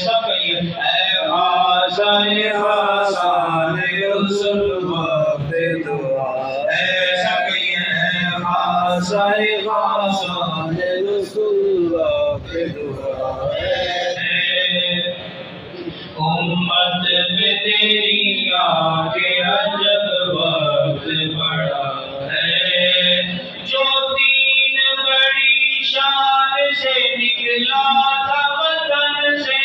سب کہیے اے خاصائے خاصان رسول وقت دعا، ایسا کہیے اے خاصائے خاصان رسول وقت دعا، امت پہ تیری آگے عجب وقت پڑا ہے، جو دین بڑی شان سے نکلا تھا وطن سے،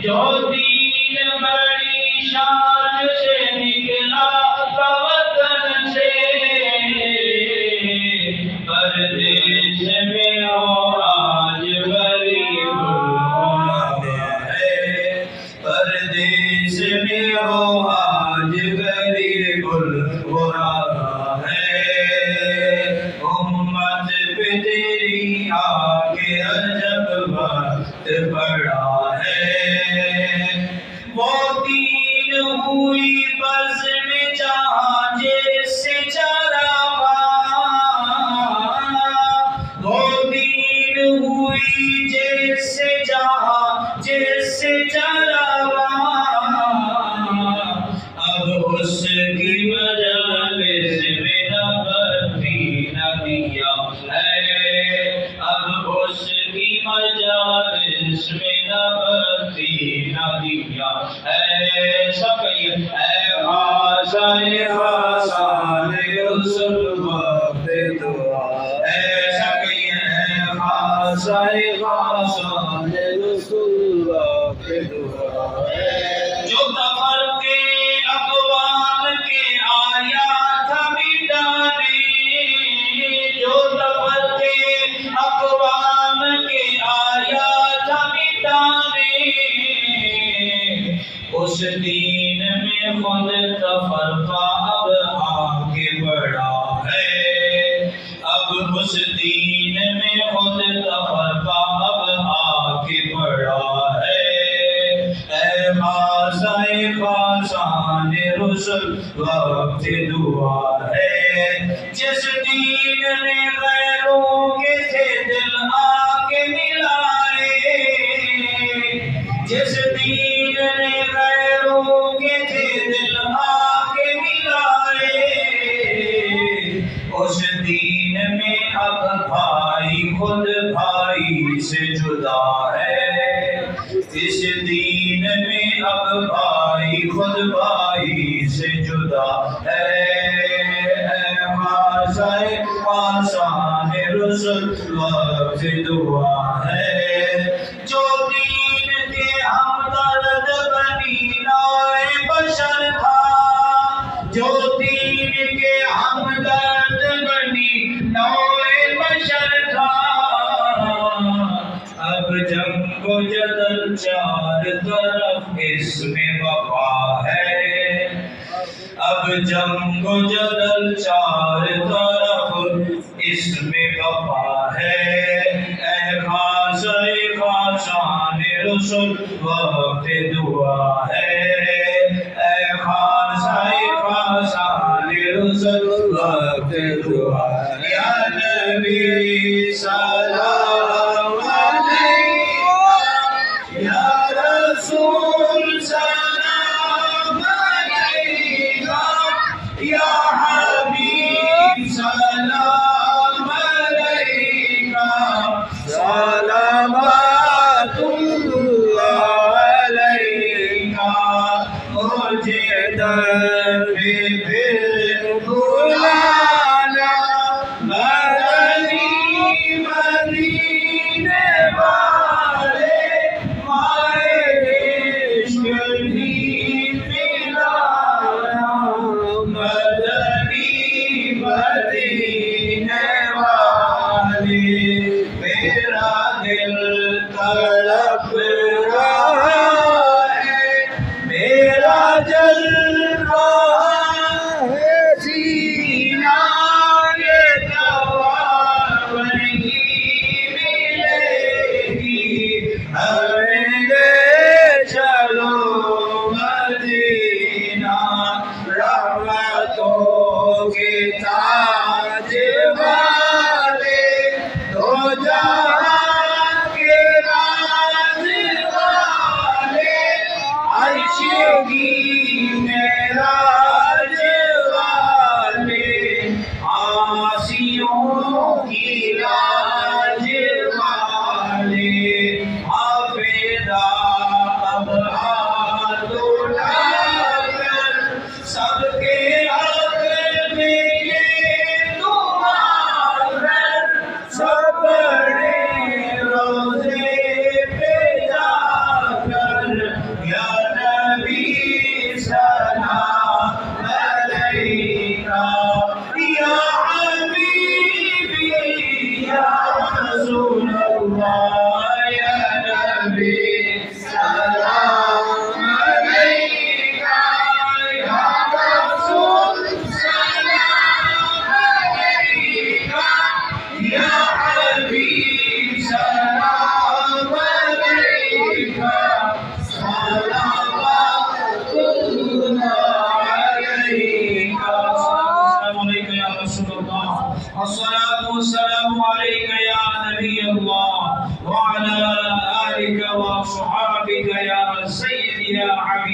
جو دین بڑی شان سے نکلا تھا وطن سے، پردیس میں ہو آج غریب ہے، پردیس میں ہو آج غریب الغربا ہے، امت پہ تیری آگے عجب وقت پڑا ہے، وہ دین ہوئی بزم جہاں جس سے چراغاں، وہ دین ہوئی جس سے جہاں جس سے چراغاں، اب اس کی مجالس میں نہ بتی نہ دیا ہے، اب اس کی مجالس میں نہ بتی نہ دیا ہے، سب کہیے اے خاصائے خاصان رسول وقت دعا، ایسا کہیے اے خاصائے خاصان رسول وقت دعا، جو تفرق اقوام کے آیا تھا مٹانے، جو تفرق اقوام کے آیا تھا مٹانے، اس دین میں خود تفرقہ اب آگے بڑھا ہے، اب اس دین میں خود تفرقہ اب آگے بڑھا ہے، اے خاصائے خاصان رسول وقت دعا ہے، جس دین نے غیروں کے تھے دل آگے ملائے، جس دین نے غیروں کے تھے دل آگے ملائے، اس دین میں اب بھائی خود بھائی سے جدا ہے، اس دین میں اب بھائی خود بھائی سے جدا ہے، اے خاصائے خاصان رسول وقت دعا ہے، جو دین کے ہمدرد بنی نوع بشر تھا، جو دین کے ہمدرد بنی نوع بشر تھا، اب جنگ و جدل چار طرف اس میں وفا ہے، اب جنگ و جدل چار طرف اس میں وفا ہے، اے خاصائے خاصان رسول وقت دعا ہے، اے خاصائے خاصان رسول وقت دعا، یا نبی سلام علیکہ، یا رسول سلام علیکہ، یا حبیب سلام علیکہ، صلوات اللہ علیکہ، مجھے در پہ بلانا، مدنی مدینے والے، مائے عشق بھی پلانا، مدنی مدینے والے، میرا دل تڑپ رہا ہے، میرا جل رہا ہے سینہ، یہ دوا نہیں ملے گی، ہمیں لے چلو مدینہ، رحمتوں کے تاج والے، دو جہاں کے الصلاة والسلام عليك يا نبي الله وعلى آلك وصحابك يا سيدي يا حبيب